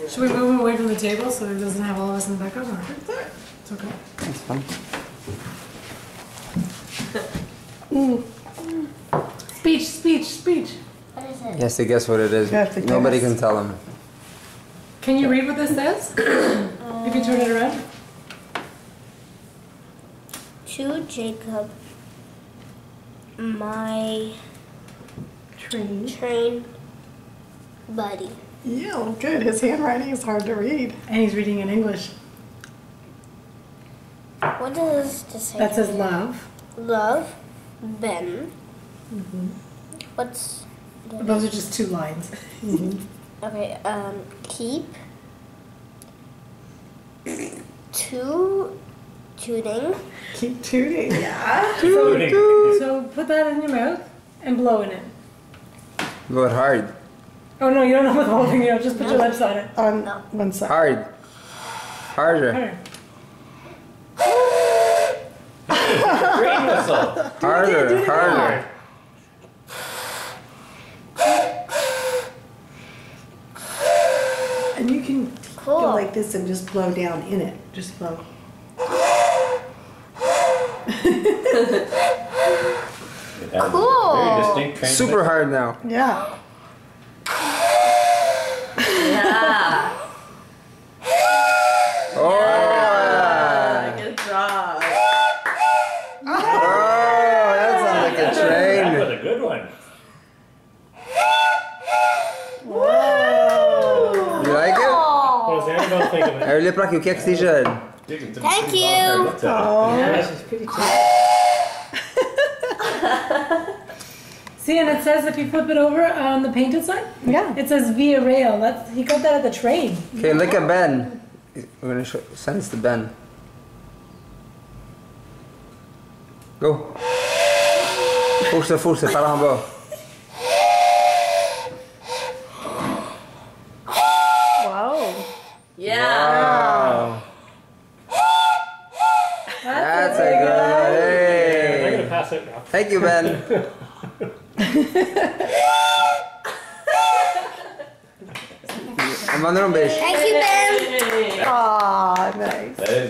Should we move him away from the table so he doesn't have all of us in the background? Or? It's okay. That's fun. Speech, speech, speech. What is it? He has to guess what it is. You have to Nobody guess. can tell him. Can you read what this says? If you turn it around. To Jacob, my train buddy. Yeah, good. His handwriting is hard to read. And he's reading in English. What does this say? That says love. Love, Ben. What's Those are just 2 lines. okay? Keep. Tooting. Keep tooting. So put that in your mouth and blow in it. Blow it hard. Oh no, you don't know what the whole thing is. Just put your lips on it. On No. one side. Hard. Harder. Harder. Green whistle. Harder. Harder. And you can Cool. go like this and just blow down in it. Just blow. Cool. Very distinct transmission. Super hard now. Yeah. Yeah. Oh! Good job. Oh, that sounds like a That train. was a good one. You like it? What does Annabelle think of it? Olha pra aqui, o que é que seja? Thank you. Oh. Yeah, she's pretty cute. See, and it says if you flip it over on the painted side, Yeah. it says Via Rail. He got that at the train. Okay, look at Ben. We're gonna send this to Ben. Go. Força, força, para en bas. Wow. Yeah. Wow. That's a good one. I'm Hey. gonna pass it now. Thank you, Ben. Manda um beijo. Thank you, Ben. Hey. Aw, nice. That is